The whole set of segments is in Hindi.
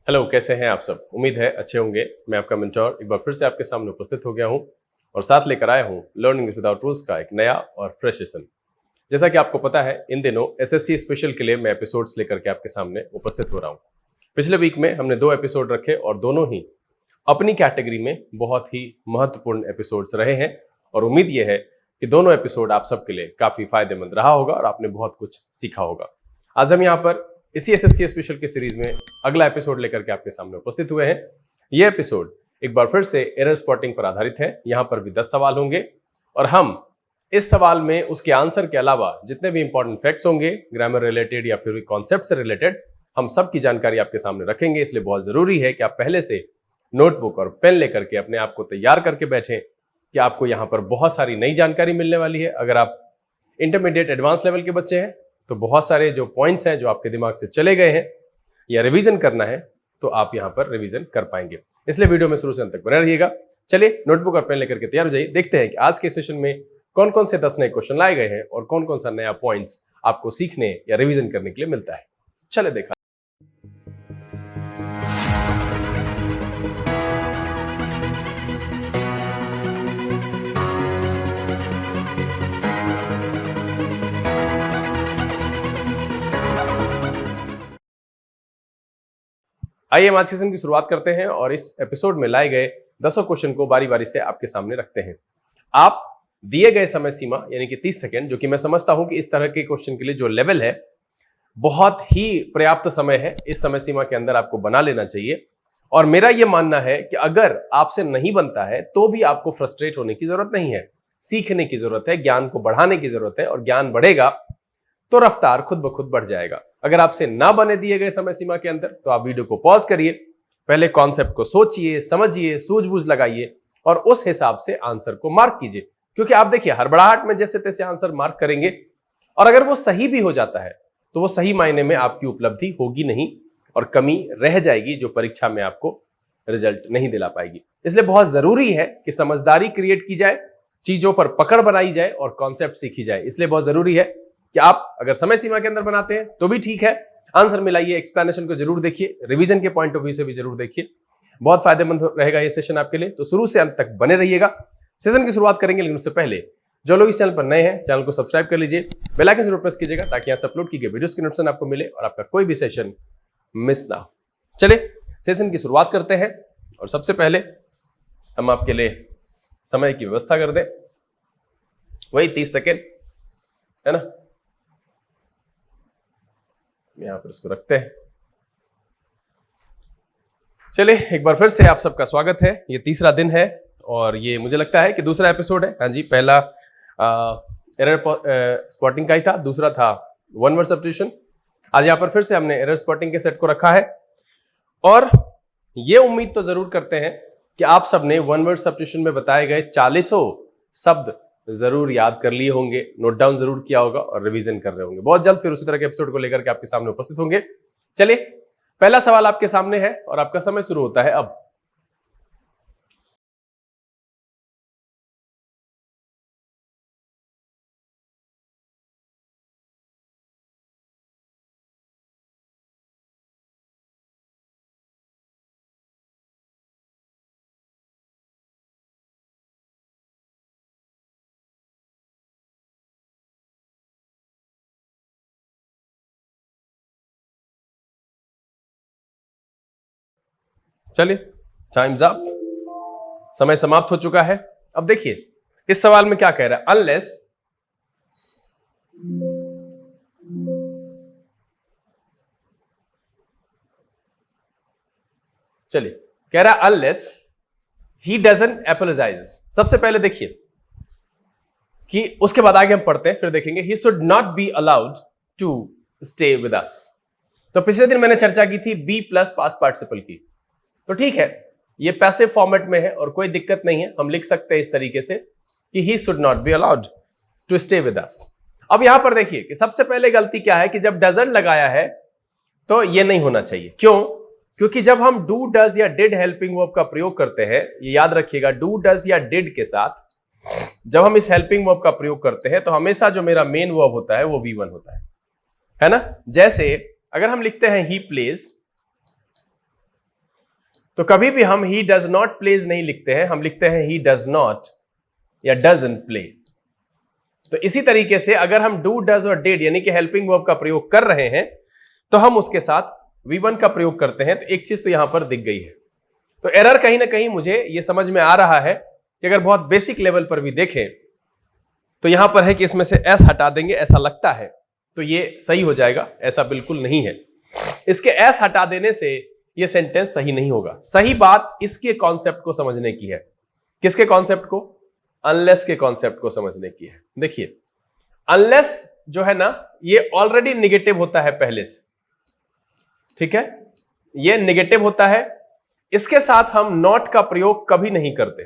हेलो, कैसे हैं आप सब। उम्मीद है अच्छे होंगे। मैं आपका मेंटोर एक बार फिर से आपके सामने उपस्थित हो गया हूं और साथ लेकर आया हूं लर्निंग विदाउट रूल्स का एक नया और फ्रेश सेशन। जैसा कि आपको पता है, इन दिनों एसएससी स्पेशल के लिए मैं एपिसोड्स लेकर के आपके सामने उपस्थित हो रहा हूं। पिछले वीक में हमने 2 एपिसोड रखे और दोनों ही अपनी कैटेगरी में बहुत ही महत्वपूर्ण एपिसोड्स रहे हैं और उम्मीद यह है कि दोनों एपिसोड आप सबके लिए काफी फायदेमंद रहा होगा और आपने बहुत कुछ सीखा होगा। आज हम यहाँ पर इसी एसएससी स्पेशल की सीरीज में अगला एपिसोड लेकर के आपके सामने उपस्थित हुए हैं। यह एपिसोड एक बार फिर से एरर स्पॉटिंग पर आधारित है। यहाँ पर भी 10 सवाल होंगे और हम इस सवाल में उसके आंसर के अलावा जितने भी इंपॉर्टेंट फैक्ट्स होंगे, ग्रामर रिलेटेड या फिर कॉन्सेप्ट से रिलेटेड, हम सब की जानकारी आपके सामने रखेंगे। इसलिए बहुत जरूरी है कि आप पहले से नोटबुक और पेन लेकर के अपने आप को तैयार करके बैठें कि आपको यहाँ पर बहुत सारी नई जानकारी मिलने वाली है। अगर आप इंटरमीडिएट एडवांस लेवल के बच्चे हैं तो बहुत सारे जो पॉइंट्स हैं जो आपके दिमाग से चले गए हैं या रिवीजन करना है तो आप यहां पर रिवीजन कर पाएंगे। इसलिए वीडियो में शुरू से अंत तक बने रहिएगा। चलिए नोटबुक और पेन लेकर के तैयार हो जाइए। देखते हैं कि आज के सेशन में कौन कौन से 10 नए क्वेश्चन लाए गए हैं और कौन कौन सा नया पॉइंट्स आपको सीखने या रिवीजन करने के लिए मिलता है। चले देखा। आइए हम आज सेशन की शुरुआत करते हैं और इस एपिसोड में लाए गए 10 क्वेश्चन को बारी बारी से आपके सामने रखते हैं। आप दिए गए समय सीमा यानी कि 30 सेकंड, जो कि मैं समझता हूं कि इस तरह के क्वेश्चन के लिए जो लेवल है बहुत ही पर्याप्त समय है, इस समय सीमा के अंदर आपको बना लेना चाहिए। और मेरा यह मानना है कि अगर आपसे नहीं बनता है तो भी आपको फ्रस्ट्रेट होने की जरूरत नहीं है। सीखने की जरूरत है, ज्ञान को बढ़ाने की जरूरत है और ज्ञान बढ़ेगा तो रफ्तार खुद ब खुद बढ़ जाएगा। अगर आपसे ना बने दिए गए समय सीमा के अंदर तो आप वीडियो को पॉज करिए, पहले कॉन्सेप्ट को सोचिए, समझिए, सूझबूझ लगाइए और उस हिसाब से आंसर को मार्क कीजिए। क्योंकि आप देखिए, हड़बड़ाहट में जैसे तैसे आंसर मार्क करेंगे और अगर वो सही भी हो जाता है तो वो सही मायने में आपकी उपलब्धि होगी नहीं और कमी रह जाएगी जो परीक्षा में आपको रिजल्ट नहीं दिला पाएगी। इसलिए बहुत जरूरी है कि समझदारी क्रिएट की जाए, चीजों पर पकड़ बनाई जाए और कॉन्सेप्ट सीखी जाए। इसलिए बहुत जरूरी है कि आप अगर समय सीमा के अंदर बनाते हैं तो भी ठीक है, आंसर मिलाइए, एक्सप्लेनेशन को जरूर देखिए, रिवीजन के पॉइंट ऑफ व्यू से भी जरूर देखिए। बहुत फायदेमंद रहेगा ये सेशन आपके लिए, तो शुरू से अंत तक बने रहिएगा। सेशन की शुरुआत करेंगे लेकिन उससे पहले जो लोग इस चैनल पर नए हैं, चैनल को सब्सक्राइब कर लीजिए, बेल आइकन जरूर प्रेस कीजिएगा ताकि यहाँ से अपलोड की गई वीडियोस की नोटिफिकेशन आपको मिले और आपका कोई भी सेशन मिस ना हो। चलिए सेशन की शुरुआत करते हैं और सबसे पहले हम आपके लिए समय की व्यवस्था कर दें, वही 30 सेकेंड है ना। यहां पर इसको रखते हैं। चलिए एक बार फिर से आप सबका स्वागत है। ये तीसरा दिन है और ये मुझे लगता है कि दूसरा एपिसोड है। हाँ जी, पहला एरर स्पॉटिंग का ही था, दूसरा था वन वर्ड सब्स्टिट्यूशन। आज यहां पर फिर से हमने एरर स्पॉटिंग के सेट को रखा है और ये उम्मीद तो जरूर करते हैं कि आप सबने वन वर्ड सब्स्टिट्यूशन में बताए गए 40 शब्द जरूर याद कर लिए होंगे, नोट डाउन जरूर किया होगा और रिवीजन कर रहे होंगे। बहुत जल्द फिर उसी तरह के एपिसोड को लेकर के आपके सामने उपस्थित होंगे। चलिए पहला सवाल आपके सामने है और आपका समय शुरू होता है अब। चलिए टाइम्स अप, समय समाप्त हो चुका है। अब देखिए इस सवाल में क्या कह रहा है, अनलेस चलिए कह रहा है अनलेस ही डजंट एपोलोजाइज। सबसे पहले देखिए कि उसके बाद आगे हम पढ़ते हैं, फिर देखेंगे he should not be allowed to stay with us. तो पिछले दिन मैंने चर्चा की थी बी प्लस पास्ट पार्टिसिपल की, तो ठीक है ये पैसिव फॉर्मेट में है और कोई दिक्कत नहीं है, हम लिख सकते हैं इस तरीके से कि he should not be allowed to stay with us. अब यहां पर देखिए कि सबसे पहले गलती क्या है कि जब डजंट लगाया है तो ये नहीं होना चाहिए। क्यों? क्योंकि जब हम डू डज या डिड हेल्पिंग वर्ब का प्रयोग करते हैं, ये याद रखिएगा, डू डज या डिड के साथ जब हम इस हेल्पिंग वर्ब का प्रयोग करते हैं तो हमेशा जो मेरा मेन वर्ब होता है वो V1 होता है ना। जैसे अगर हम लिखते हैं ही प्लेज तो कभी भी हम ही डज नॉट प्लेज नहीं लिखते हैं, हम लिखते हैं ही डज नॉट या डजंट प्ले। तो इसी तरीके से अगर हम डू, डज और डिड यानी कि हेल्पिंग वर्ब का प्रयोग कर रहे हैं तो हम उसके साथ V1 का प्रयोग करते हैं। तो एक चीज तो यहां पर दिख गई है। तो एरर कहीं ना कहीं मुझे यह समझ में आ रहा है कि अगर बहुत बेसिक लेवल पर भी देखें तो यहां पर है कि इसमें से एस हटा देंगे, ऐसा लगता है, तो ये सही हो जाएगा। ऐसा बिल्कुल नहीं है। इसके एस हटा देने से यह सेंटेंस सही नहीं होगा। सही बात इसके कॉन्सेप्ट को समझने की है। किसके कॉन्सेप्ट को? अनलेस के कॉन्सेप्ट को समझने की है। देखिए, अनलेस जो है ना, ये ऑलरेडी निगेटिव होता है पहले से, ठीक है, ये निगेटिव होता है। इसके साथ हम नॉट का प्रयोग कभी नहीं करते,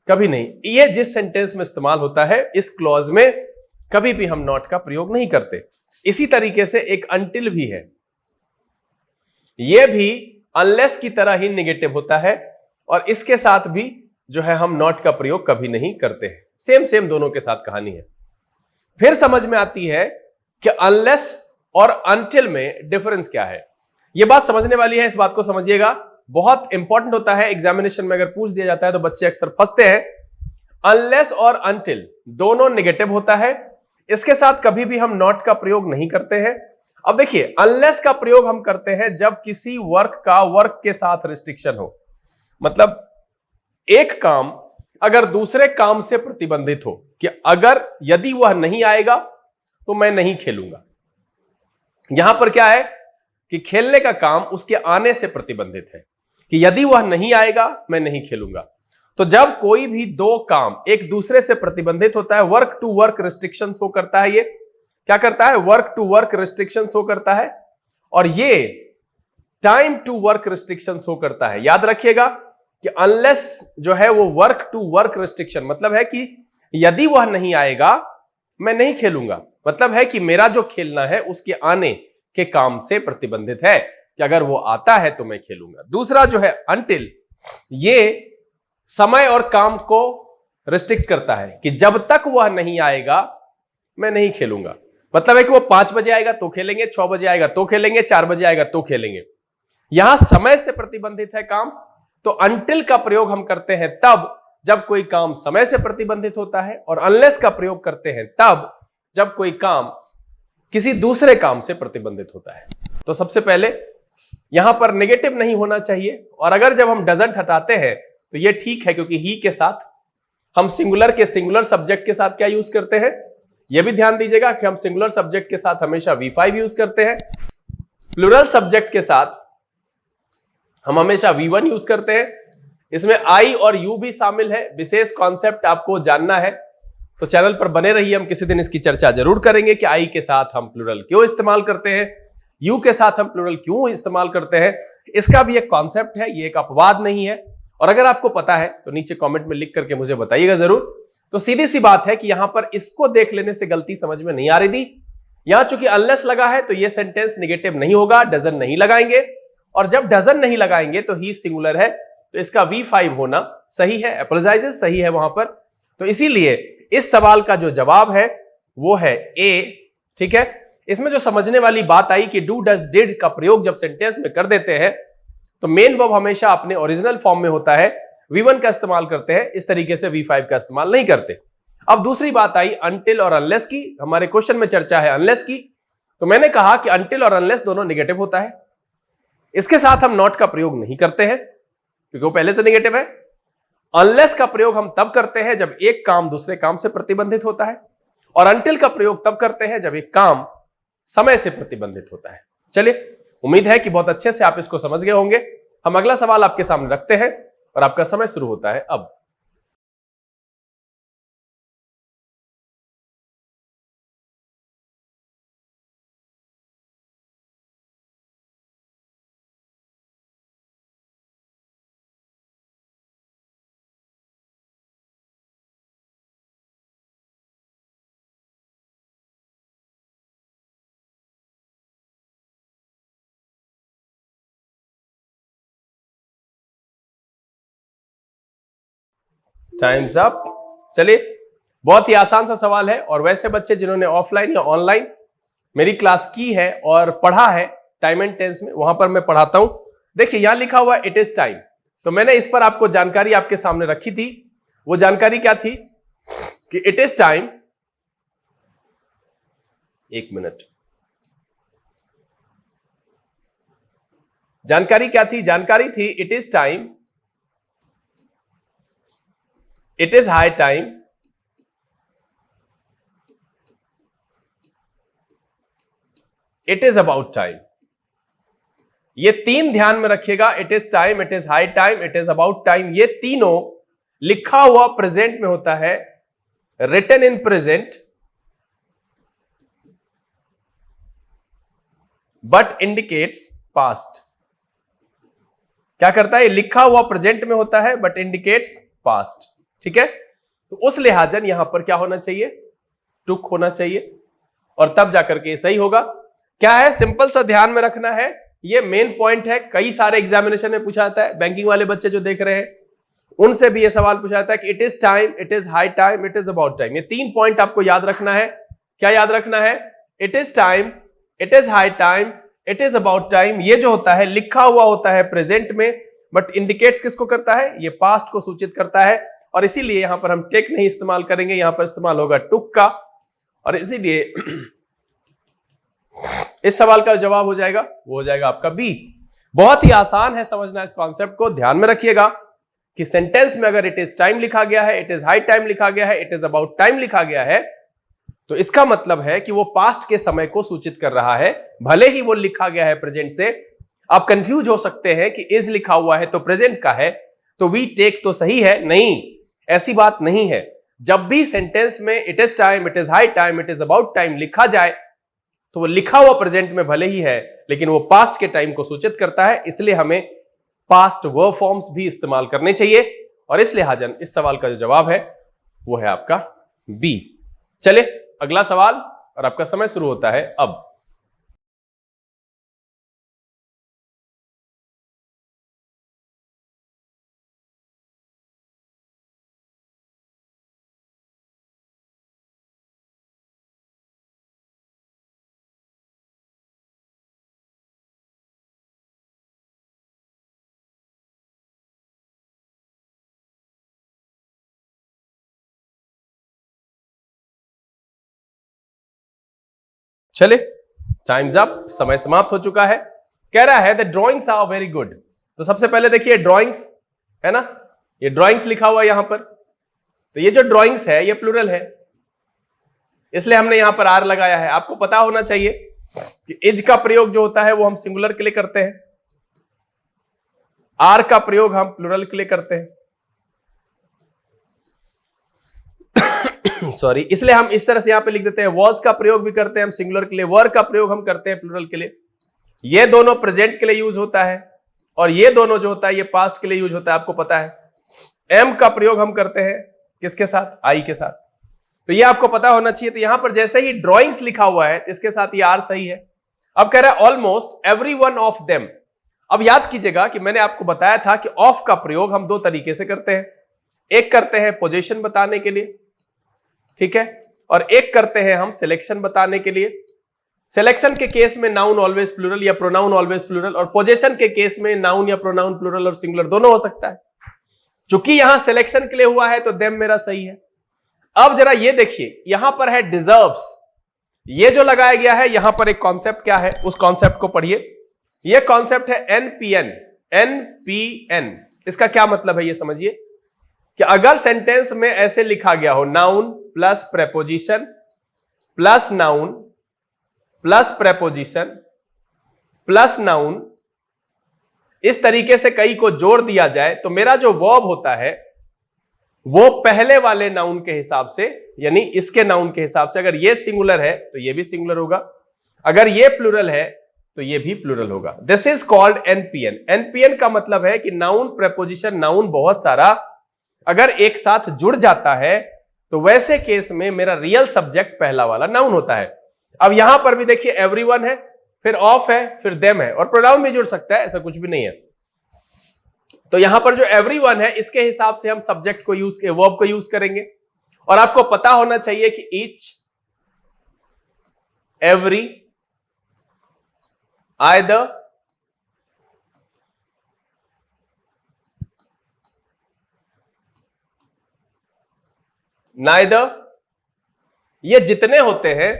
कभी नहीं। ये जिस सेंटेंस में इस्तेमाल होता है, इस क्लॉज में कभी भी हम नॉट का प्रयोग नहीं करते। इसी तरीके से एक अनटिल भी है, यह भी अनलेस की तरह ही निगेटिव होता है और इसके साथ भी जो है हम नॉट का प्रयोग कभी नहीं करते हैं। सेम सेम दोनों के साथ कहानी है। फिर समझ में आती है कि अनलेस और अनटिल में डिफरेंस क्या है। यह बात समझने वाली है, इस बात को समझिएगा, बहुत इंपॉर्टेंट होता है। एग्जामिनेशन में अगर पूछ दिया जाता है तो बच्चे अक्सर फंसते हैं। अनलेस और अनटिल दोनों नेगेटिव होता है, इसके साथ कभी भी हम नॉट का प्रयोग नहीं करते हैं। अब देखिए, अनलेस का प्रयोग हम करते हैं जब किसी वर्क का वर्क के साथ रिस्ट्रिक्शन हो, मतलब एक काम अगर दूसरे काम से प्रतिबंधित हो कि अगर यदि वह नहीं आएगा तो मैं नहीं खेलूंगा। यहां पर क्या है कि खेलने का काम उसके आने से प्रतिबंधित है कि यदि वह नहीं आएगा मैं नहीं खेलूंगा। तो जब कोई भी दो काम एक दूसरे से प्रतिबंधित होता है, work to work restriction show करता है। ये क्या करता है? Work to work restriction show करता है और ये time to work restriction show करता है। याद रखिएगा कि अनलेस जो है वो वर्क टू वर्क रिस्ट्रिक्शन मतलब है कि यदि वह नहीं आएगा मैं नहीं खेलूंगा, मतलब है कि मेरा जो खेलना है उसके आने के काम से प्रतिबंधित है कि अगर वो आता है तो मैं खेलूंगा। दूसरा जो है अनटिल, ये समय और काम को रिस्ट्रिक्ट करता है कि जब तक वह नहीं आएगा मैं नहीं खेलूंगा। मतलब है कि वो 5 बजे आएगा तो खेलेंगे, 6 बजे आएगा तो खेलेंगे, 4 बजे आएगा तो खेलेंगे। यहां समय से प्रतिबंधित है काम, तो अनटिल का प्रयोग हम करते हैं तब जब कोई काम समय से प्रतिबंधित होता है और अनलेस का प्रयोग करते हैं तब जब कोई काम किसी दूसरे काम से प्रतिबंधित होता है। तो सबसे पहले यहां पर नेगेटिव नहीं होना चाहिए। और अगर जब हम डजंट हटाते हैं तो यह ठीक है, क्योंकि ही के साथ हम सिंगुलर के सिंगुलर सब्जेक्ट के साथ क्या यूज करते हैं, यह भी ध्यान दीजिएगा कि हम सिंगुलर सब्जेक्ट के साथ हमेशा V5 यूज करते हैं। प्लूरल सब्जेक्ट के साथ हम हमेशा V1 यूज करते हैं। इसमें I और U भी शामिल है। विशेष कॉन्सेप्ट आपको जानना है तो चैनल पर बने रहिए, हम किसी दिन इसकी चर्चा जरूर करेंगे कि I के साथ हम प्लूरल क्यों इस्तेमाल करते हैं, U के साथ हम प्लूरल क्यों इस्तेमाल करते हैं। इसका भी एक कॉन्सेप्ट है, ये एक अपवाद नहीं है। और अगर आपको पता है तो नीचे कमेंट में लिख करके मुझे बताइएगा जरूर। तो सीधी सी बात है कि यहां पर इसको देख लेने से गलती समझ में नहीं आ रही थी। यहां चूंकि अनलेस लगा है तो यह सेंटेंस नेगेटिव नहीं होगा, डजन नहीं लगाएंगे। और जब डजन नहीं लगाएंगे तो ही सिंगुलर है, तो इसका V5 होना सही है, अपोलोजाइजेस सही है वहां पर। तो इसीलिए इस सवाल का जो जवाब है वो है ए, ठीक है। इसमें जो समझने वाली बात आई कि डू डज डिड का प्रयोग जब सेंटेंस में कर देते हैं तो मेन वर्ब हमेशा अपने ओरिजिनल फॉर्म में होता है, V1 का इस्तेमाल करते हैं, इस तरीके से V5 का इस्तेमाल नहीं करते। अब दूसरी बात आई अनटिल और अनलेस की। हमारे क्वेश्चन में चर्चा है अनलेस की, तो मैंने कहा कि अनटिल और अनलेस दोनों नेगेटिव होता है। इसके साथ हम नॉट का प्रयोग नहीं करते हैं क्योंकि वो पहले से नेगेटिव है। अनलेस का प्रयोग हम तब करते हैं जब एक काम दूसरे काम से प्रतिबंधित होता है, और अनटिल का प्रयोग तब करते हैं जब एक काम समय से प्रतिबंधित होता है। चलिए, उम्मीद है कि बहुत अच्छे से आप इसको समझ गए होंगे। हम अगला सवाल आपके सामने रखते हैं और आपका समय शुरू होता है अब। Times up. चलिए, बहुत ही आसान सा सवाल है और वैसे बच्चे जिन्होंने ऑफलाइन या ऑनलाइन मेरी क्लास की है और पढ़ा है टाइम एंड टेंस में, वहां पर मैं पढ़ाता हूं देखिए यहां लिखा हुआ इट इज टाइम, तो मैंने इस पर आपको जानकारी आपके सामने रखी थी। वो जानकारी क्या थी कि इट इज टाइम, एक मिनट, जानकारी क्या थी? जानकारी थी it is time, it is high time, it is about time. ये तीन ध्यान में रखिएगा, it is time, it is high time, it is about time, ये तीनों लिखा हुआ प्रेजेंट में होता है, written in present, but indicates past. क्या करता है? लिखा हुआ प्रेजेंट में होता है बट इंडिकेट्स पास्ट। ठीक है, तो उस लिहाजन यहां पर क्या होना चाहिए? टुक होना चाहिए, और तब जाकर के सही होगा। क्या है? सिंपल सा ध्यान में रखना है, ये मेन पॉइंट है। कई सारे एग्जामिनेशन में पूछा जाता है, बैंकिंग वाले बच्चे जो देख रहे हैं उनसे भी ये सवाल पूछा जाता है कि it is time, it is high time, it is about time. ये तीन पॉइंट आपको याद रखना है। क्या याद रखना है? It is time, it is high time, it is about time. ये जो होता है लिखा हुआ होता है प्रेजेंट में, बट इंडिकेट्स किसको करता है? ये पास्ट को सूचित करता है, और इसीलिए यहां पर हम टेक नहीं इस्तेमाल करेंगे, यहां पर इस्तेमाल होगा टुक का, और इसीलिए इस सवाल का जवाब हो जाएगा, वो हो जाएगा आपका बी। बहुत ही आसान है समझना इस कॉन्सेप्ट को। ध्यान में रखिएगा कि सेंटेंस में अगर इट इज टाइम लिखा गया है, इट इज हाई टाइम लिखा गया है, इट इज अबाउट टाइम लिखा गया है, तो इसका मतलब है कि वो पास्ट के समय को सूचित कर रहा है, भले ही वो लिखा गया है प्रेजेंट से। आप कंफ्यूज हो सकते हैं कि इज लिखा हुआ है तो प्रेजेंट का है, तो वी टेक तो सही है? नहीं, ऐसी बात नहीं है। जब भी सेंटेंस में it is time, it is high time, it is about time लिखा जाए, तो वो लिखा हुआ प्रेजेंट में भले ही है, लेकिन वो पास्ट के टाइम को सूचित करता है, इसलिए हमें पास्ट वर्ब फॉर्म्स भी इस्तेमाल करने चाहिए। और इस लिहाजन इस सवाल का जो जवाब है वो है आपका बी। चले अगला सवाल, और आपका समय शुरू होता है अब। चले, टाइम्स अप, समय समाप्त हो चुका है। कह रहा है the drawings are very good. तो सबसे पहले देखिए ड्रॉइंग्स है ना, ये ड्रॉइंग्स लिखा हुआ है यहां पर, तो ये जो ड्रॉइंग्स है ये प्लूरल है, इसलिए हमने यहां पर आर लगाया है। आपको पता होना चाहिए कि इज का प्रयोग जो होता है वो हम सिंगुलर के लिए करते हैं, आर का प्रयोग हम प्लूरल के लिए करते हैं। सॉरी, इसलिए हम इस तरह से यहां पे लिख देते हैं। वॉज का प्रयोग भी करते हैं हम सिंगुलर के लिए, वर का प्रयोग हम करते हैं प्लूरल के लिए। ये दोनों प्रेजेंट के लिए यूज होता है, और ये दोनों जो होता है ये पास्ट के लिए यूज होता है, आपको पता है। एम का प्रयोग हम करते हैं किसके साथ? आई के साथ, तो ये आपको पता होना चाहिए। तो यहां पर जैसे ही ड्रॉइंग्स लिखा हुआ है तो इसके साथ ये आर सही है। अब कह रहा है almost every one of them. अब याद कीजिएगा कि मैंने आपको बताया था कि ऑफ का प्रयोग हम दो तरीके से करते हैं, एक करते हैं पोजीशन बताने के लिए, ठीक है, और एक करते हैं हम सिलेक्शन बताने के लिए। सिलेक्शन के केस में नाउन ऑलवेज प्लूरल या प्रोनाउन ऑलवेज प्लूरल, और पोजीशन के केस में नाउन या प्रोनाउन प्लूरल और सिंगुलर दोनों हो सकता है। चूंकि यहां सिलेक्शन के लिए हुआ है तो देम मेरा सही है। अब जरा ये देखिए, यहां पर है डिजर्व्स, ये जो लगाया गया है यहां पर एक कॉन्सेप्ट क्या है, उस कॉन्सेप्ट को पढ़िए। ये कॉन्सेप्ट है एनपीएन। एनपीएन इसका क्या मतलब है ये समझिए, कि अगर सेंटेंस में ऐसे लिखा गया हो noun plus preposition plus noun plus preposition plus noun, इस तरीके से कई को जोड़ दिया जाए, तो मेरा जो वर्ब होता है वो पहले वाले नाउन के हिसाब से, यानी इसके नाउन के हिसाब से, अगर ये सिंगुलर है तो ये भी सिंगुलर होगा, अगर ये प्लूरल है तो ये भी प्लूरल होगा। This is called NPN. NPN का मतलब है कि नाउन प्रेपोजिशन नाउन बहुत सारा अगर एक साथ जुड़ जाता है तो वैसे केस में मेरा रियल सब्जेक्ट पहला वाला नाउन होता है। अब यहां पर भी देखिए एवरीवन है, फिर ऑफ है, फिर देम है, और प्रोनाउन भी जुड़ सकता है, ऐसा कुछ भी नहीं है। तो यहां पर जो एवरीवन है इसके हिसाब से हम सब्जेक्ट को यूज के वर्ब को यूज करेंगे। और आपको पता होना चाहिए कि ईच, एवरी, आइदर, नाइदर, ये जितने होते हैं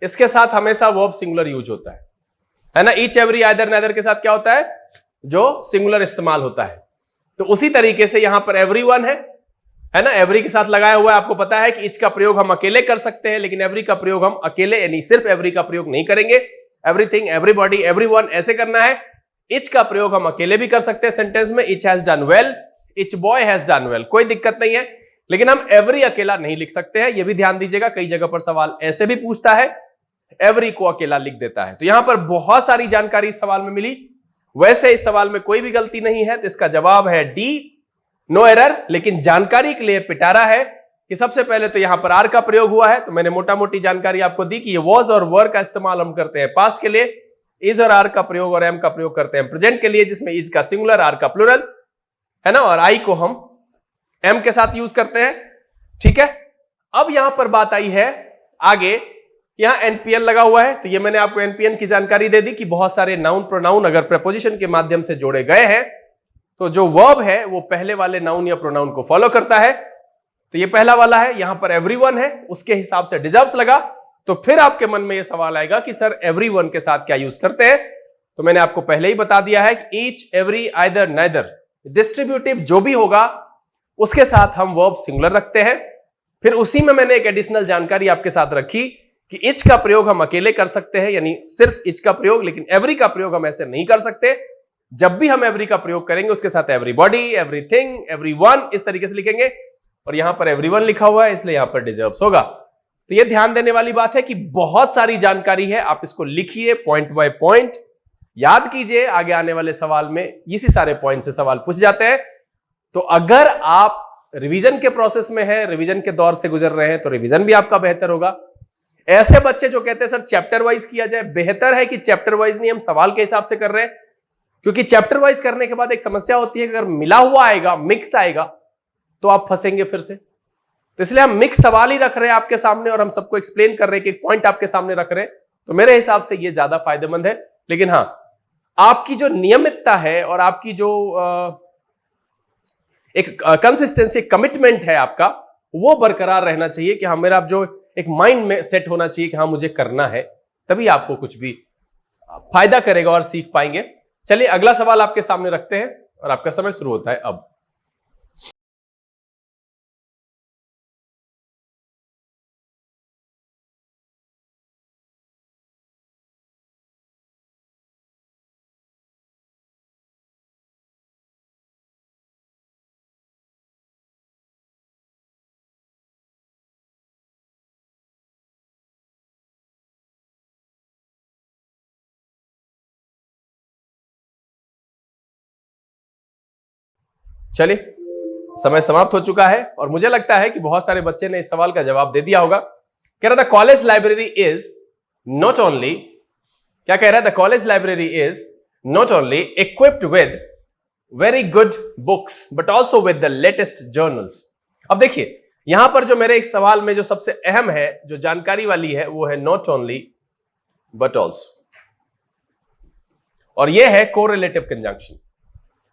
इसके साथ हमेशा वर्ब सिंगुलर यूज होता है ना। ईच, एवरी, आइदर, नाइदर के साथ क्या होता है, जो सिंगुलर इस्तेमाल होता है। तो उसी तरीके से यहां पर एवरीवन है ना, एवरी के साथ लगाया हुआ है। आपको पता है कि ईच का प्रयोग हम अकेले कर सकते हैं, लेकिन एवरी का प्रयोग हम अकेले यानी सिर्फ एवरी का प्रयोग नहीं करेंगे। एवरीथिंग, एवरीबॉडी, एवरीवन ऐसे करना है। ईच का प्रयोग हम अकेले भी कर सकते हैं सेंटेंस में, each has done well, each boy has done well, कोई दिक्कत नहीं है। लेकिन हम एवरी अकेला नहीं लिख सकते हैं, यह भी ध्यान दीजिएगा। कई जगह पर सवाल ऐसे भी पूछता है, एवरी को अकेला लिख देता है। तो यहां पर बहुत सारी जानकारी इस सवाल में मिली। वैसे इस सवाल में कोई भी गलती नहीं है, तो इसका जवाब है डी, नो एरर। लेकिन जानकारी के लिए पिटारा है कि सबसे पहले तो यहां पर आर का प्रयोग हुआ है। तो मैंने मोटा मोटी जानकारी आपको दी कि ये वॉज और वर का इस्तेमाल हम करते हैं पास्ट के लिए, इज और आर का प्रयोग और एम का प्रयोग करते हैं प्रेजेंट के लिए, जिसमें इज का सिंगुलर, आर का प्लूरल है ना, और आई को हम एम के साथ यूज करते हैं। ठीक है, अब यहां पर बात आई है आगे, यहां एनपीएन लगा हुआ है। तो ये मैंने आपको एनपीएन की जानकारी दे दी कि बहुत सारे नाउन प्रोनाउन अगर प्रपोजिशन के माध्यम से जोड़े गए हैं तो जो वर्ब है वो पहले वाले नाउन या प्रोनाउन को फॉलो करता है। तो ये पहला वाला है, यहां पर एवरीवन है, उसके हिसाब से डिजर्व्स लगा। तो फिर आपके मन में यह सवाल आएगा कि सर एवरीवन के साथ क्या यूज करते हैं। तो मैंने आपको पहले ही बता दिया है कि each, every, either, neither, distributive जो भी होगा उसके साथ हम वर्ब सिंगुलर रखते हैं। फिर उसी में मैंने एक एडिशनल जानकारी आपके साथ रखी कि ईच का प्रयोग हम अकेले कर सकते हैं, यानी सिर्फ ईच का प्रयोग, लेकिन एवरी का प्रयोग हम ऐसे नहीं कर सकते। जब भी हम एवरी का प्रयोग करेंगे उसके साथ एवरीबॉडी, एवरीथिंग, एवरीवन इस तरीके से लिखेंगे। और यहां पर एवरीवन लिखा हुआ है इसलिए यहां पर डिजर्व्स होगा। तो यह ध्यान देने वाली बात है कि बहुत सारी जानकारी है, आप इसको लिखिए पॉइंट बाय पॉइंट, याद कीजिए। आगे आने वाले सवाल में इसी सारे पॉइंट से सवाल पूछ जाते हैं। तो अगर आप रिवीजन के प्रोसेस में है, रिवीजन के दौर से गुजर रहे हैं, तो रिवीजन भी आपका बेहतर होगा। ऐसे बच्चे जो कहते हैं सर चैप्टर वाइज किया जाए, बेहतर है कि चैप्टर वाइज नहीं, हम सवाल के हिसाब से कर रहे हैं। क्योंकि चैप्टर वाइज करने के बाद एक समस्या होती है कि अगर मिला हुआ आएगा, मिक्स आएगा, तो आप फंसेंगे फिर से। तो इसलिए हम मिक्स सवाल ही रख रहे हैं आपके सामने और हम सबको एक्सप्लेन कर रहे हैं कि एक पॉइंट आपके सामने रख रहे हैं। तो मेरे हिसाब से ये ज्यादा फायदेमंद है। लेकिन हाँ, आपकी जो नियमितता है और आपकी जो एक कंसिस्टेंसी, कमिटमेंट है आपका, वो बरकरार रहना चाहिए कि हाँ, मेरा जो एक माइंड में सेट होना चाहिए कि हाँ मुझे करना है, तभी आपको कुछ भी फायदा करेगा और सीख पाएंगे। चलिए अगला सवाल आपके सामने रखते हैं और आपका समय शुरू होता है अब। चलिए समय समाप्त हो चुका है और मुझे लगता है कि बहुत सारे बच्चे ने इस सवाल का जवाब दे दिया होगा। कह रहा था college library is not only, क्या कह रहा है, the college library is not only equipped with very good books but also with the latest journals. अब देखिए यहां पर जो मेरे इस सवाल में जो सबसे अहम है, जो जानकारी वाली है, वो है नॉट ओनली बट ऑल्सो, और ये है कोरिलेटिव कंजंक्शन।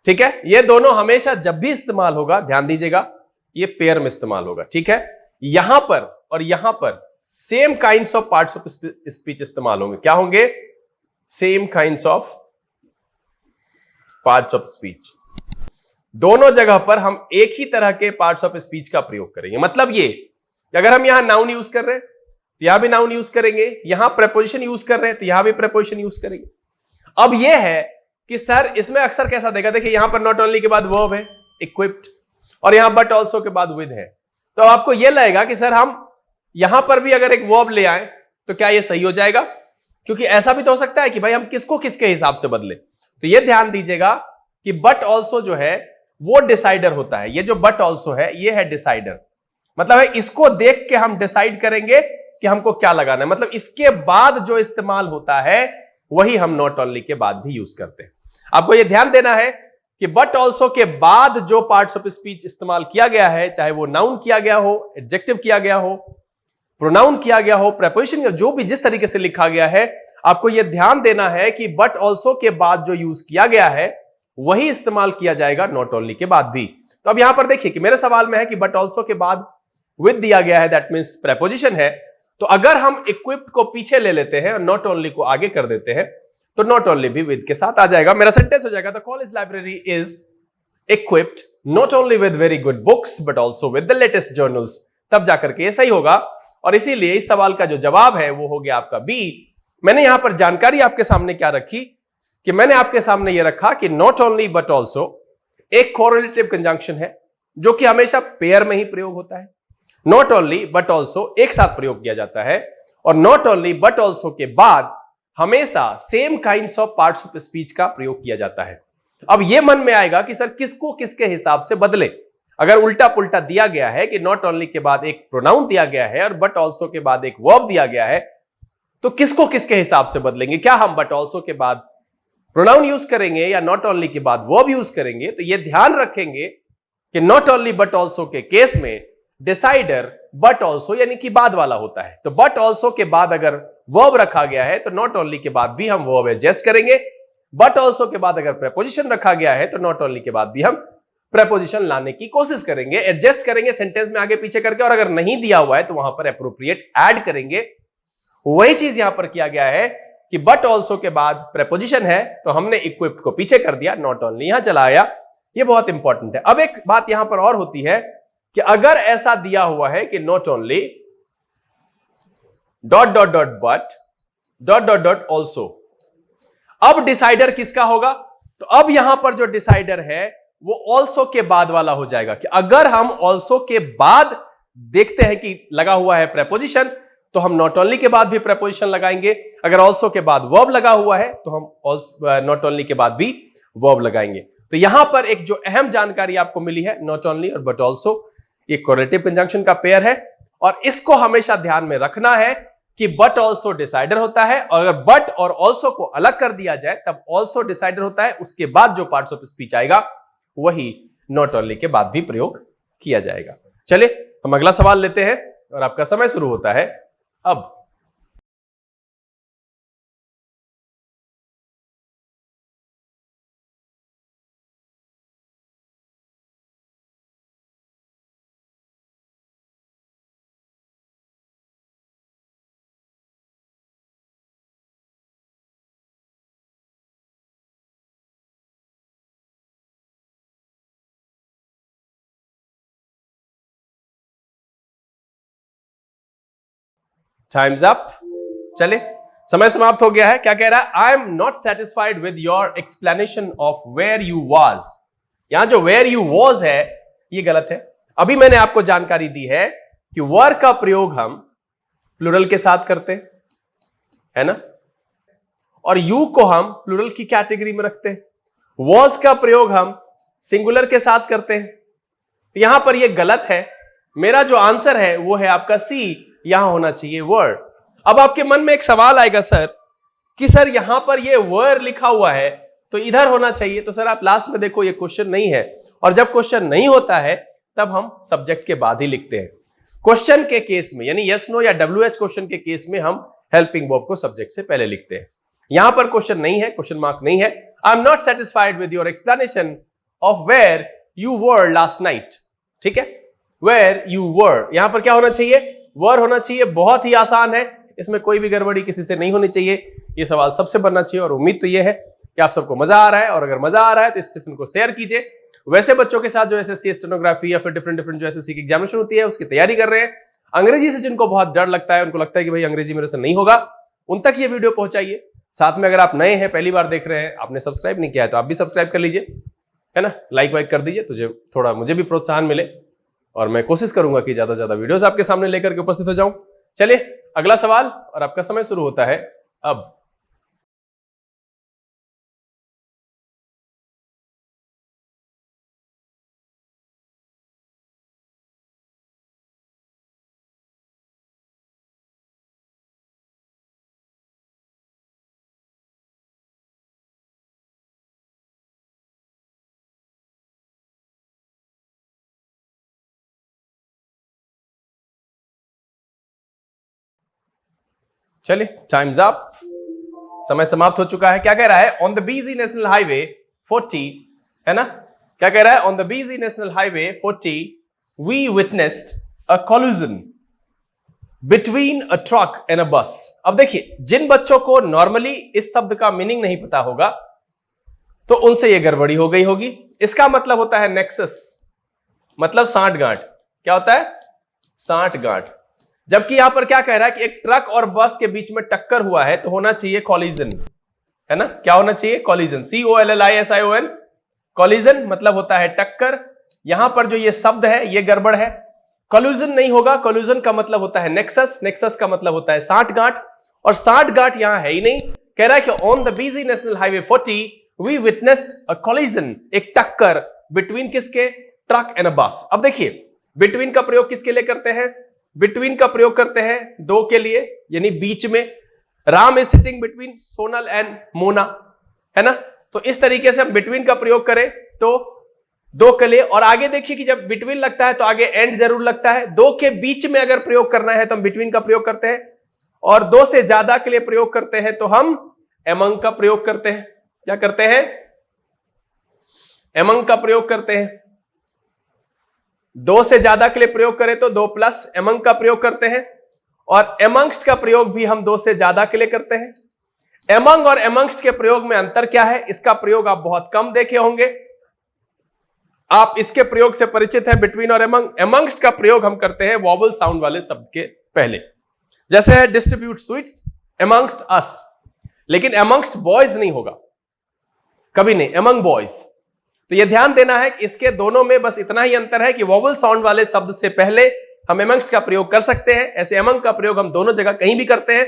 ठीक है, ये दोनों हमेशा जब भी इस्तेमाल होगा, ध्यान दीजिएगा, ये पेयर में इस्तेमाल होगा। ठीक है, यहां पर और यहां पर same kinds of parts of speech इस्तेमाल होंगे। क्या होंगे? Same kinds of parts of speech. दोनों जगह पर हम एक ही तरह के पार्ट्स ऑफ स्पीच का प्रयोग करेंगे। मतलब ये कि अगर हम यहां नाउन यूज कर रहे हैं तो यहां भी नाउन यूज करेंगे, यहां प्रेपोजिशन यूज कर रहे हैं तो यहां भी प्रेपोजिशन यूज करेंगे। अब यह है कि सर इसमें अक्सर कैसा देगा, देखिए यहां पर नॉट ओनली के बाद वर्ब है इक्विप्ड और यहां बट ऑल्सो के बाद विद है। तो आपको यह लगेगा कि सर हम यहां पर भी अगर एक वर्ब ले आए तो क्या यह सही हो जाएगा? क्योंकि ऐसा भी तो हो सकता है कि भाई हम किसको किसके हिसाब से बदले। तो यह ध्यान दीजिएगा कि बट ऑल्सो जो है वो डिसाइडर होता है। ये जो बट ऑल्सो है ये है डिसाइडर, मतलब है इसको देख के हम डिसाइड करेंगे कि हमको क्या लगाना है। मतलब इसके बाद जो इस्तेमाल होता है वही हम नॉट ओनली के बाद भी यूज करते हैं। आपको यह ध्यान देना है कि बट ऑल्सो के बाद जो पार्ट्स ऑफ स्पीच इस्तेमाल किया गया है, चाहे वो नाउन किया गया हो, एडजेक्टिव किया गया हो, प्रोनाउन किया गया हो, प्रेपोजिशन, जो भी जिस तरीके से लिखा गया है, आपको यह ध्यान देना है कि बट ऑल्सो के बाद जो यूज किया गया है वही इस्तेमाल किया जाएगा नॉट ओनली के बाद भी। तो अब यहां पर देखिए कि मेरे सवाल में है कि बट ऑल्सो के बाद विद दिया गया है, दैट मींस प्रेपोजिशन है। तो अगर हम इक्विप्ड को पीछे ले लेते हैं और नॉट ओनली को आगे कर देते हैं तो नॉट ओनली भी विद के साथ आ जाएगा। मेरा सेंटेंस हो जाएगा the college library is equipped not only with very good books but also with the latest journals. तब जाकर के ये सही होगा और इसीलिए इस सवाल का जो जवाब है वो हो गया आपका बी। मैंने यहां पर जानकारी आपके सामने क्या रखी कि मैंने आपके सामने ये रखा कि नॉट ओनली बट ऑल्सो एक कोरिलेटिव कंजंक्शन है जो कि हमेशा पेयर में ही प्रयोग होता है। नॉट ओनली बट ऑल्सो एक साथ प्रयोग किया जाता है और नॉट ओनली बट ऑल्सो के बाद हमेशा same kinds of parts of speech का प्रयोग किया जाता है। अब यह मन में आएगा कि सर किसको किसके हिसाब से बदले। अगर उल्टा पुल्टा दिया गया है कि नॉट ओनली के बाद एक प्रोनाउन दिया गया है और बट ऑल्सो के बाद एक वर्ब दिया गया है तो किसको किसके हिसाब से बदलेंगे? क्या हम बट ऑल्सो के बाद प्रोनाउन यूज करेंगे या नॉट ओनली के बाद वर्ब यूज करेंगे? तो यह ध्यान रखेंगे कि नॉट ओनली बट ऑल्सो के केस में डिसाइडर बट ऑल्सो यानी कि बाद वाला होता है। तो बट ऑल्सो के बाद अगर वर्ब रखा गया है तो नॉट ओनली के बाद भी हम वर्ब एडजस्ट करेंगे। बट ऑल्सो के बाद अगर प्रेपोजिशन रखा गया है तो नॉट ओनली के बाद भी हम प्रेपोजिशन लाने की कोशिश करेंगे, एडजस्ट करेंगे सेंटेंस में आगे पीछे करके, और अगर नहीं दिया हुआ है तो वहां पर एप्रोप्रिएट ऐड करेंगे। वही चीज यहां पर किया गया है कि बट ऑल्सो के बाद प्रेपोजिशन है तो हमने इक्विप्ड को पीछे कर दिया, नॉट ओनली यहां चला आया। ये बहुत इंपॉर्टेंट है। अब एक बात यहां पर और होती है कि अगर ऐसा दिया हुआ है कि not only dot dot dot but dot dot dot also, अब डिसाइडर किसका होगा? तो अब यहां पर जो डिसाइडर है वो ऑल्सो के बाद वाला हो जाएगा। कि अगर हम ऑल्सो के बाद देखते हैं कि लगा हुआ है प्रेपोजिशन तो हम नॉट ओनली के बाद भी प्रेपोजिशन लगाएंगे। अगर ऑल्सो के बाद वर्ब लगा हुआ है तो हम नॉट ओनली के बाद भी वर्ब लगाएंगे। तो यहां पर एक जो अहम जानकारी आपको मिली है, नॉट ओनली और बट ऑल्सो ये कोरिलेटिव कंजंक्शन का पेयर है और इसको हमेशा ध्यान में रखना है कि बट ऑल्सो डिसाइडर होता है और अगर बट और ऑल्सो को अलग कर दिया जाए तब ऑल्सो डिसाइडर होता है। उसके बाद जो पार्ट्स ऑफ स्पीच आएगा वही नॉट ओनली के बाद भी प्रयोग किया जाएगा। चलिए हम अगला सवाल लेते हैं और आपका समय शुरू होता है अब। Times up. चले समय समाप्त हो गया है। क्या कह रहा है? I am not satisfied with your explanation of where you was. यहां जो वेयर यू वाज है ये गलत है। अभी मैंने आपको जानकारी दी है कि वर का प्रयोग हम प्लूरल के साथ करते हैं, है ना, और यू को हम प्लूरल की कैटेगरी में रखते हैं। वॉज का प्रयोग हम सिंगुलर के साथ करते हैं। यहां पर यह गलत है। मेरा जो आंसर है वो है आपका सी, यहां होना चाहिए वर। अब आपके मन में एक सवाल आएगा सर कि सर यहां पर ये वर लिखा हुआ है तो इधर होना चाहिए। तो सर आप लास्ट में देखो ये क्वेश्चन नहीं है और जब क्वेश्चन नहीं होता है तब हम सब्जेक्ट के बाद ही लिखते हैं। क्वेश्चन के केस में यानी यस नो या WH क्वेश्चन के केस में हम हेल्पिंग वर्ब को सब्जेक्ट से पहले लिखते हैं। यहां पर क्वेश्चन नहीं है, क्वेश्चन मार्क नहीं है। I am not satisfied with your explanation of where you were last night. ठीक है, वेयर यू वर, यहां पर क्या होना चाहिए? वर होना चाहिए। बहुत ही आसान है, इसमें कोई भी गड़बड़ी किसी से नहीं होनी चाहिए। ये सवाल सबसे बनना चाहिए और उम्मीद तो ये है कि आप सबको मजा आ रहा है और अगर मजा आ रहा है तो इस सेशन को शेयर कीजिए वैसे बच्चों के साथ जो एसएससी स्टेनोग्राफी या फिर डिफरेंट जो एसएससी की एग्जामिनेशन होती है उसकी तैयारी कर रहे हैं। अंग्रेजी से जिनको बहुत डर लगता है, उनको लगता है कि भाई अंग्रेजी मेरे से नहीं होगा, उन तक ये वीडियो पहुंचाइए। साथ में अगर आप नए हैं, पहली बार देख रहे हैं, आपने सब्सक्राइब नहीं किया है तो आप भी सब्सक्राइब कर लीजिए, है ना, लाइक वाइक कर दीजिए, तुझे थोड़ा मुझे भी प्रोत्साहन मिले और मैं कोशिश करूंगा कि ज्यादा से ज्यादा वीडियोस आपके सामने लेकर के उपस्थित हो जाऊं। चलिए अगला सवाल और आपका समय शुरू होता है अब। चलिए टाइम्स अप, समय समाप्त हो चुका है। क्या कह रहा है? On the busy national highway 40, है ना, क्या कह रहा है? On the busy national highway 40 we witnessed a collision between a truck and a bus. अब देखिए, जिन बच्चों को नॉर्मली इस शब्द का मीनिंग नहीं पता होगा तो उनसे यह गड़बड़ी हो गई होगी। इसका मतलब होता है नेक्सस, मतलब सांठगांठ। क्या होता है? सांठगांठ। जबकि यहां पर क्या कह रहा है कि एक ट्रक और बस के बीच में टक्कर हुआ है तो होना चाहिए कॉलिजन, है ना? क्या होना चाहिए? कॉलिजन, COLLISION, कॉलिजन मतलब होता है टक्कर। यहां पर जो ये शब्द है ये गड़बड़ है, कॉलिजन नहीं होगा। कॉलिजन का मतलब होता है नेक्सस, नेक्सस का मतलब होता है सांठगांठ, और सांठगांठ यहां है ही नहीं। कह रहा है कि on the busy national highway 40 we witnessed a collision, एक टक्कर बिटवीन किसके? Truck and a bus. अब देखिए, बिटवीन का प्रयोग किसके लिए करते हैं? बिटवीन का प्रयोग करते हैं दो के लिए, यानी बीच में। Ram is sitting between Sonal and Mona, है ना? तो इस तरीके से हम बिटवीन का प्रयोग करें तो दो के लिए। और आगे देखिए कि जब बिटवीन लगता है तो आगे एंड जरूर लगता है। दो के बीच में अगर प्रयोग करना है तो हम बिटवीन का प्रयोग करते हैं, और दो से ज्यादा के लिए प्रयोग करते हैं तो हम एमंग का प्रयोग करते हैं। क्या करते हैं? एमंग का प्रयोग करते हैं। दो से ज्यादा के लिए प्रयोग करें तो 2 प्लस एमंग का प्रयोग करते हैं, और एमंगस्ट का प्रयोग भी हम दो से ज्यादा के लिए करते हैं। एमंग और एमंगस्ट के प्रयोग में अंतर क्या है? इसका प्रयोग आप बहुत कम देखे होंगे, आप इसके प्रयोग से परिचित है बिटवीन और एमंग। एमंगस्ट का प्रयोग हम करते हैं वॉवल साउंड वाले शब्द के पहले, जैसे है डिस्ट्रीब्यूट स्वीट्स एमंगस्ट अस, लेकिन एमंगस्ट बॉयज नहीं होगा, कभी नहीं, एमंग बॉयज। तो यह ध्यान देना है कि इसके दोनों में बस इतना ही अंतर है कि वॉवल साउंड वाले शब्द से पहले हम एमंगस्ट का प्रयोग कर सकते हैं, ऐसे एमंग का प्रयोग हम दोनों जगह कहीं भी करते हैं।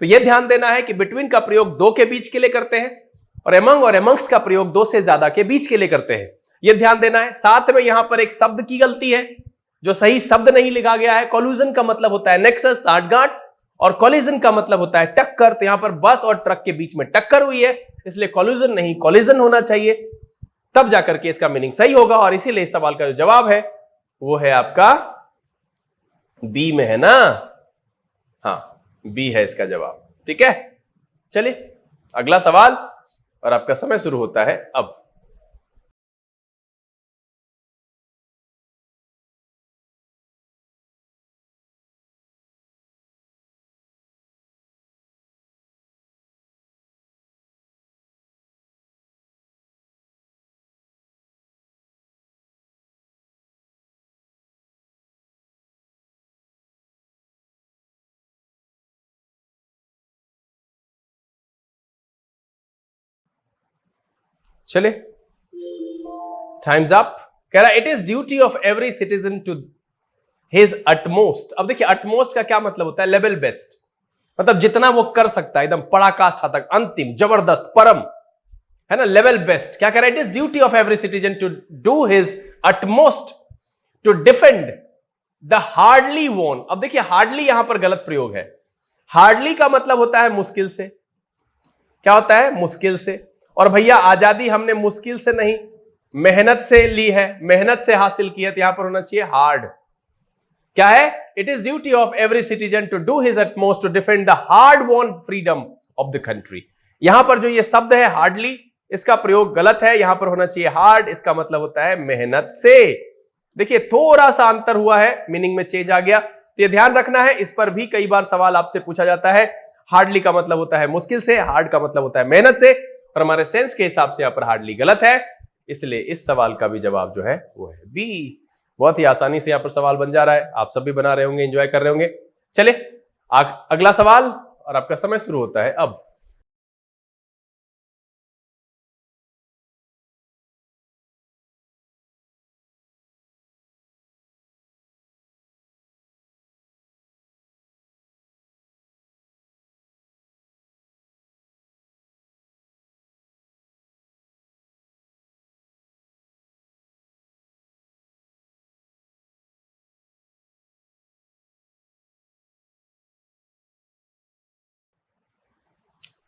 तो यह ध्यान देना है कि बिटवीन का प्रयोग दो के बीच के लिए करते हैं, और एमंगस्ट का प्रयोग दो से ज्यादा के बीच के लिए करते हैं। यह ध्यान देना है। साथ में यहां पर एक शब्द की गलती है, जो सही शब्द नहीं लिखा गया है। कॉलिजन का मतलब होता है नेक्सस, सांठगांठ, और कॉलिजन का मतलब होता है टक्कर। तो यहां पर बस और ट्रक के बीच में टक्कर हुई है, इसलिए कॉलिजन नहीं कॉलिजन होना चाहिए, तब जाकर के इसका मीनिंग सही होगा। और इसीलिए इस सवाल का जो जवाब है वो है आपका बी में, है ना? हाँ, बी है इसका जवाब। ठीक है, चलिए अगला सवाल, और आपका समय शुरू होता है अब। चलिए, टाइम्स अप। कह रहा है it is duty of every citizen to his utmost. अब देखिए, अटमोस्ट का क्या मतलब होता है? लेवल बेस्ट, मतलब जितना वो कर सकता है, एकदम पराकाष्ठा तक, अंतिम, जबरदस्त, परम, है ना? Level best. क्या कह रहा है? It is duty of every citizen to do his utmost to defend the hardly won. अब देखिए, हार्डली यहां पर गलत प्रयोग है। हार्डली का मतलब होता है मुश्किल से। क्या होता है? मुश्किल से। और भैया, आजादी हमने मुश्किल से नहीं, मेहनत से ली है, मेहनत से हासिल की है, तो यहां पर होना चाहिए हार्ड। क्या है? It is duty of every citizen to do his utmost to defend the hard won freedom of the country. यहां पर जो ये शब्द है हार्डली, इसका प्रयोग गलत है, यहां पर होना चाहिए हार्ड। इसका मतलब होता है मेहनत से। देखिए, थोड़ा सा अंतर हुआ है, मीनिंग में चेंज आ गया, तो ये ध्यान रखना है। इस पर भी कई बार सवाल आपसे पूछा जाता है। हार्डली का मतलब होता है मुश्किल से, हार्ड का मतलब होता है मेहनत से, और हमारे सेंस के हिसाब से यहां पर हार्डली गलत है, इसलिए इस सवाल का भी जवाब जो है वो है बी। बहुत ही आसानी से यहां पर सवाल बन जा रहा है, आप सब भी बना रहे होंगे, एंजॉय कर रहे होंगे। चलिए अगला सवाल, और आपका समय शुरू होता है अब।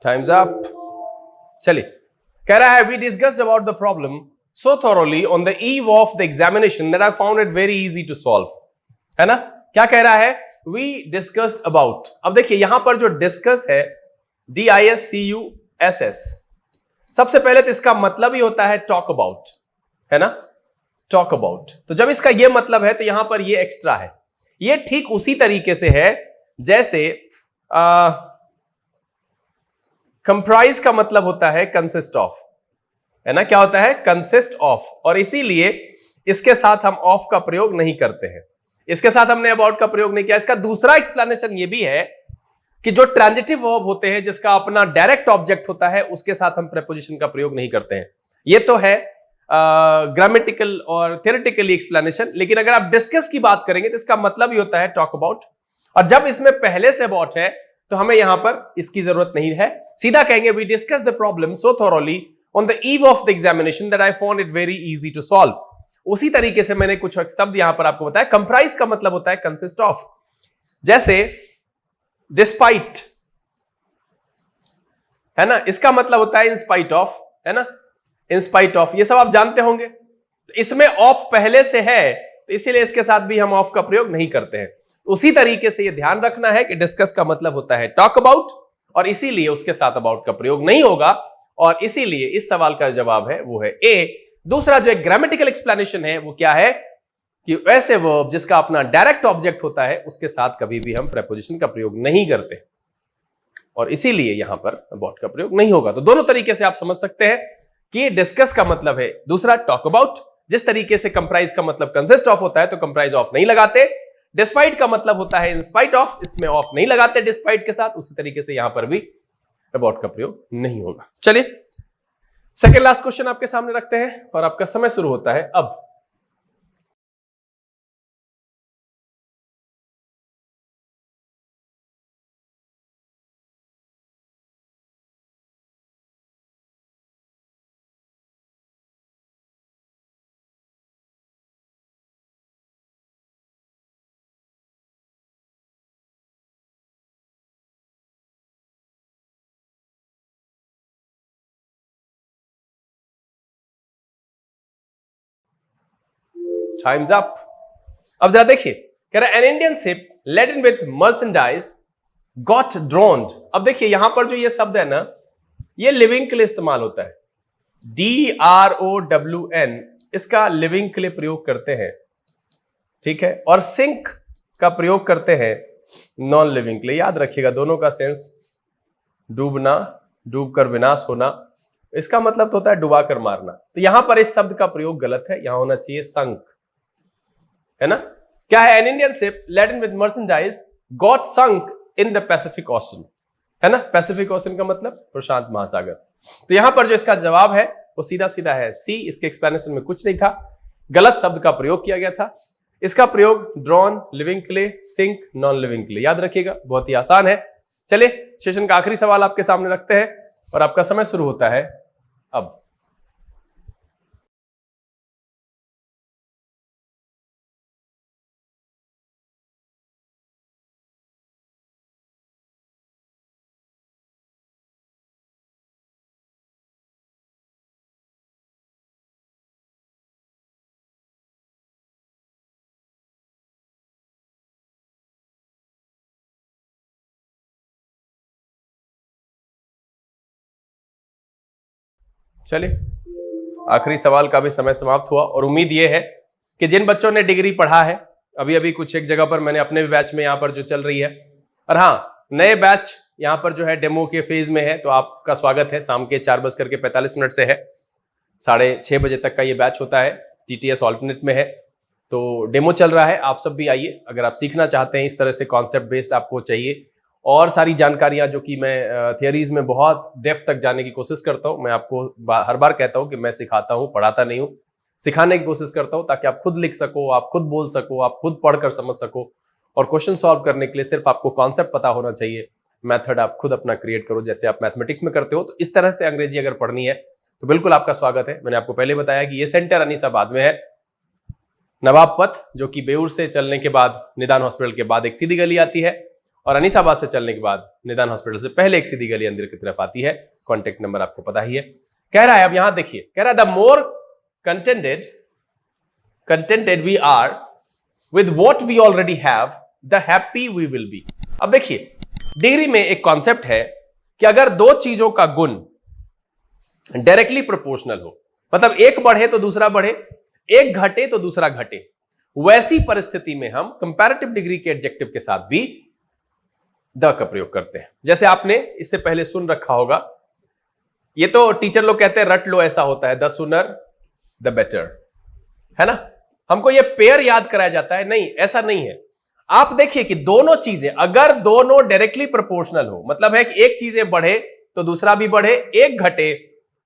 Times up. चलिए, कह रहा है we discussed about the problem so thoroughly on the eve of the examination that I found it very easy to solve. है ना? क्या कह रहा है? We discussed about. अब देखिए, यहां पर जो डिस्कस है, DISCUSS, सबसे पहले तो इसका मतलब ही होता है टॉक अबाउट, है ना? Talk about. तो जब इसका यह मतलब है तो यहां पर यह एक्स्ट्रा है, ये ठीक उसी तरीके से है जैसे कंप्राइज का मतलब होता है कंसिस्ट ऑफ, है ना, क्या होता है, कंसिस्ट ऑफ, और इसीलिए इसके साथ हम ऑफ का प्रयोग नहीं करते हैं, इसके साथ हमने अबाउट का प्रयोग नहीं किया। इसका दूसरा एक्सप्लेनेशन ये भी है कि जो ट्रांजिटिव वर्ब होते हैं जिसका अपना डायरेक्ट ऑब्जेक्ट होता है उसके साथ हम प्रेपोजिशन का प्रयोग नहीं करते हैं। ये तो है ग्रामेटिकल और थियोरेटिकली एक्सप्लेनेशन, लेकिन अगर आप डिस्कस की बात करेंगे तो इसका मतलब ही होता है टॉक अबाउट, और जब इसमें पहले से अबाउट है तो हमें यहां पर इसकी जरूरत नहीं है, सीधा कहेंगे we discuss the problem so thoroughly on the eve of the examination that I found it very easy to solve. उसी तरीके से मैंने कुछ शब्द यहां पर आपको बताया। कंप्राइज का मतलब होता है कंसिस्ट ऑफ, जैसे डिस्पाइट, है ना, इसका मतलब होता है इन स्पाइट ऑफ, है ना, इन स्पाइट ऑफ, ये सब आप जानते होंगे। तो इसमें ऑफ पहले से है तो इसीलिए इसके साथ भी हम ऑफ का प्रयोग नहीं करते हैं। उसी तरीके से ये ध्यान रखना है कि डिस्कस का मतलब होता है टॉक अबाउट, और इसीलिए उसके साथ अबाउट का प्रयोग नहीं होगा, और इसीलिए इस सवाल का जवाब है वो है ए। दूसरा जो एक ग्रामेटिकल एक्सप्लेनेशन है वो क्या है कि ऐसे वर्ब जिसका अपना डायरेक्ट ऑब्जेक्ट होता है उसके साथ कभी भी हम प्रेपोजिशन का प्रयोग नहीं करते, और इसीलिए यहां पर अबाउट का प्रयोग नहीं होगा। तो दोनों तरीके से आप समझ सकते हैं कि डिस्कस का मतलब है दूसरा टॉक अबाउट, जिस तरीके से कंप्राइज का मतलब कंसिस्ट ऑफ होता है तो कंप्राइज ऑफ नहीं लगाते, डिस्पाइट का मतलब होता है इन स्पाइट ऑफ, इसमें ऑफ नहीं लगाते डिस्पाइट के साथ, उसी तरीके से यहां पर भी अबाउट का प्रयोग नहीं होगा। चलिए सेकेंड लास्ट क्वेश्चन आपके सामने रखते हैं और आपका समय शुरू होता है अब। Times up. अब जरा देखिए, कह रहा है an Indian ship laden with merchandise got drowned. अब देखिए यहां पर जो ये शब्द है ना, ये लिविंग के लिए इस्तेमाल होता है, DROWN, इसका लिविंग के लिए प्रयोग करते हैं, ठीक है, और सिंक का प्रयोग करते हैं नॉन लिविंग के लिए। याद रखिएगा दोनों का सेंस डूबना, डूबकर विनाश होना, इसका मतलब तो होता है डुबा कर मारना। तो यहां पर इस शब्द का प्रयोग गलत है, यहां होना चाहिए संक, है ना। क्या है, an Indian ship laden with merchandise got sunk in the Pacific Ocean, है ना, पैसिफिक ओशन का मतलब प्रशांत महासागर। तो यहां पर जो इसका जवाब है वो सीधा सीधा है सी, इसके एक्सप्लेनेशन में कुछ नहीं था, गलत शब्द का प्रयोग किया गया था। इसका प्रयोग ड्रॉन लिविंग के लिए, सिंक नॉन लिविंग के लिए, याद रखिएगा, बहुत ही आसान है। चलिए सेशन का आखिरी सवाल आपके सामने रखते हैं और आपका समय शुरू होता है अब। चलिए आखिरी सवाल का भी समय समाप्त हुआ, और उम्मीद यह है कि जिन बच्चों ने डिग्री पढ़ा है, अभी अभी कुछ एक जगह पर मैंने अपने भी बैच में यहां पर जो चल रही है, और हाँ नए बैच यहां पर जो है डेमो के फेज में है, तो आपका स्वागत है। शाम के 4:45 से है, 6:30 बजे तक का ये बैच होता है, TTS ऑल्टरनेट में है, तो डेमो चल रहा है। आप सब भी आइए अगर आप सीखना चाहते हैं, इस तरह से कॉन्सेप्ट बेस्ड आपको चाहिए और सारी जानकारियां जो कि मैं थियरीज में बहुत डेप्थ तक जाने की कोशिश करता हूं। मैं आपको हर बार कहता हूं कि मैं सिखाता हूं, पढ़ाता नहीं हूं, सिखाने की कोशिश करता हूं ताकि आप खुद लिख सको, आप खुद बोल सको, आप खुद पढ़कर समझ सको। और क्वेश्चन सॉल्व करने के लिए सिर्फ आपको कॉन्सेप्ट पता होना चाहिए, मेथड आप खुद अपना क्रिएट करो जैसे आप मैथमेटिक्स में करते हो। तो इस तरह से अंग्रेजी अगर पढ़नी है तो बिल्कुल आपका स्वागत है। मैंने आपको पहले बताया कि ये सेंटर अनीसाबाद में है, नवाब पथ, जो कि बेउर से चलने के बाद निदान हॉस्पिटल के बाद एक सीधी गली आती है, और अनीसाबाद से चलने के बाद निदान हॉस्पिटल से पहले एक सीधी गली अंदर की तरफ आती है। कॉन्टेक्ट नंबर आपको पता ही है। कह रहा है, अब यहां देखिए, कह रहा है the more contented we are with what we already have the happy we will be. अब देखिए डिग्री में एक कॉन्सेप्ट है कि अगर दो चीजों का गुण डायरेक्टली प्रोपोर्शनल हो, मतलब एक बढ़े तो दूसरा बढ़े, एक घटे तो दूसरा घटे, वैसी परिस्थिति में हम कंपैरेटिव डिग्री के एडजेक्टिव के साथ भी द का प्रयोग करते हैं। जैसे आपने इससे पहले सुन रखा होगा, ये तो टीचर लोग कहते हैं रट लो, ऐसा होता है, द सुनर द बेटर, है ना। हमको ये पेयर याद कराया जाता है, नहीं ऐसा नहीं है। आप देखिए कि दोनों चीजें अगर दोनों डायरेक्टली प्रोपोर्शनल हो, मतलब है कि एक चीजें बढ़े तो दूसरा भी बढ़े, एक घटे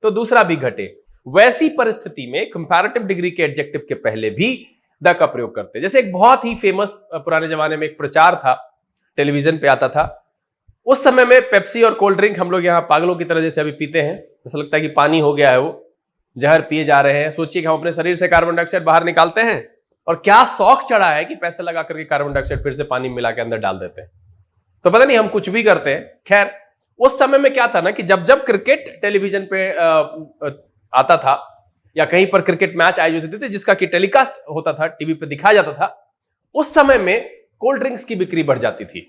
तो दूसरा भी घटे, वैसी परिस्थिति में कंपैरेटिव डिग्री के एडजेक्टिव के पहले भी द का प्रयोग करते हैं। जैसे एक बहुत ही फेमस पुराने जमाने में एक प्रचार था, टेलीविजन पे आता था। उस समय में पेप्सी और कोल्ड ड्रिंक हम लोग यहाँ पागलों की तरह जैसे अभी पीते हैं, ऐसा लगता है कि पानी हो गया है, वो जहर पिए जा रहे हैं। सोचिए कि हम अपने शरीर से कार्बन डाइऑक्साइड बाहर निकालते हैं और क्या शौक चढ़ा है कि पैसे लगा करके कार्बन डाइऑक्साइड फिर से पानी मिला के अंदर डाल देते हैं। तो पता नहीं हम कुछ भी करते हैं। खैर, उस समय में क्या था ना कि जब जब क्रिकेट टेलीविजन पे आता था या कहीं पर क्रिकेट मैच आयोजित होते थे जिसका कि टेलीकास्ट होता था, टीवी पे दिखाया जाता था, उस समय में कोल्ड ड्रिंक्स की बिक्री बढ़ जाती थी।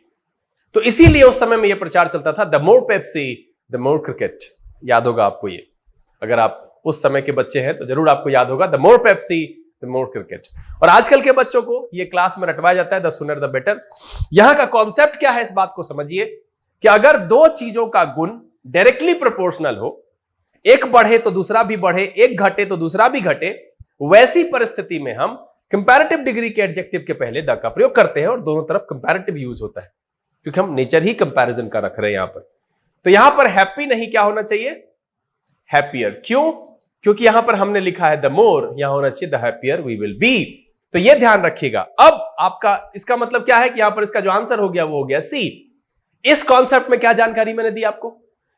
तो इसीलिए उस समय में यह प्रचार चलता था, the more Pepsi the more cricket. याद होगा आपको ये, अगर आप उस समय के बच्चे हैं तो जरूर आपको याद होगा, the more Pepsi the more cricket. और आजकल के बच्चों को ये क्लास में रटवाया जाता है, द सुनर द बेटर। यहां का कॉन्सेप्ट क्या है, इस बात को समझिए कि अगर दो चीजों का गुण डायरेक्टली प्रोपोर्शनल हो, एक बढ़े तो दूसरा भी बढ़े, एक घटे तो दूसरा भी घटे, वैसी परिस्थिति में हम कंपैरेटिव डिग्री के एडजेक्टिव के पहले द का प्रयोग करते हैं और दोनों तरफ कंपैरेटिव यूज होता है, क्योंकि हम नेचर ही कंपैरिजन का रख रहे हैं यहां पर। तो यहां पर हैप्पी नहीं, क्या होना चाहिए, हैप्पियर। क्यों? क्योंकि यहां पर हमने लिखा है द मोर, यहां होना चाहिए the happier we will be. तो यह ध्यान रखिएगा। अब आपका इसका मतलब क्या है कि यहां पर इसका जो आंसर हो गया वो हो गया सी। इस कॉन्सेप्ट में क्या जानकारी मैंने दी आपको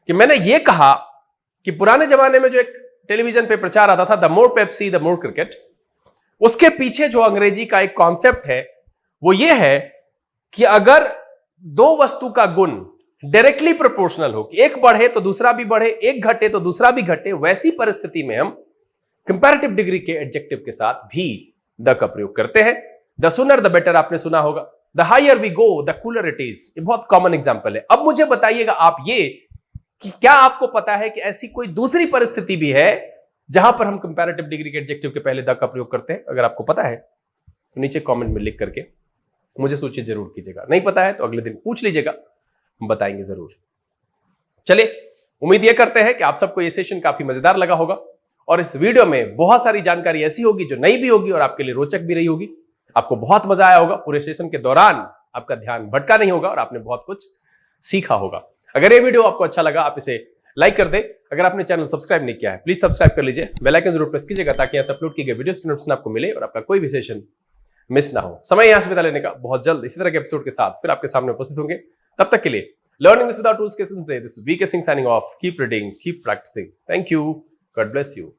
कि मैंने ये कहा कि पुराने जमाने में जो एक टेलीविजन पे प्रचार आता था, the more Pepsi the more cricket, उसके पीछे जो अंग्रेजी का एक कॉन्सेप्ट है वो ये है कि अगर दो वस्तु का गुण डायरेक्टली प्रोपोर्शनल हो, कि एक बढ़े तो दूसरा भी बढ़े, एक घटे तो दूसरा भी घटे, वैसी परिस्थिति में हम कंपैरेटिव डिग्री के एडजेक्टिव के साथ भी द का प्रयोग करते हैं। द सुनर द बेटर आपने सुना होगा, the higher we go the cooler it is, ये बहुत कॉमन एग्जांपल है। अब मुझे बताइएगा आप ये कि क्या आपको पता है कि ऐसी कोई दूसरी परिस्थिति भी है जहां पर हम कंपैरेटिव डिग्री के एडजेक्टिव के पहले द का प्रयोग करते हैं? अगर आपको पता है तो नीचे कमेंट में लिख करके मुझे सूचित जरूर कीजिएगा। नहीं पता है तो अगले दिन पूछ लीजिएगा, हम बताएंगे जरूर। चलिए, उम्मीद यह करते हैं कि आप सबको यह सेशन काफी मजेदार लगा होगा और इस वीडियो में बहुत सारी जानकारी ऐसी होगी जो नई भी होगी और आपके लिए रोचक भी रही होगी। आपको बहुत मजा आया होगा, पूरे सेशन के दौरान आपका ध्यान भटका नहीं होगा और आपने बहुत कुछ सीखा होगा। अगर ये वीडियो आपको अच्छा लगा, आप इसे लाइक कर दें। अगर आपने चैनल सब्सक्राइब नहीं किया है, प्लीज सब्सक्राइब कर लीजिए, बेल आइकन जरूर प्रेस कीजिएगा ताकि ऐसे अपलोड किए गए वीडियोस की नोटिफिकेशन आपको मिले और आपका कोई भी सेशन मिस ना हो। समय यहां से बिता लेने का, बहुत जल्द इसी तरह के एपिसोड के साथ फिर आपके सामने उपस्थित होंगे। तब तक के लिए लर्निंग विदाउट टूल्स के सेशन से this VK Singh signing off. Keep reading, keep practising. Thank you, God bless you.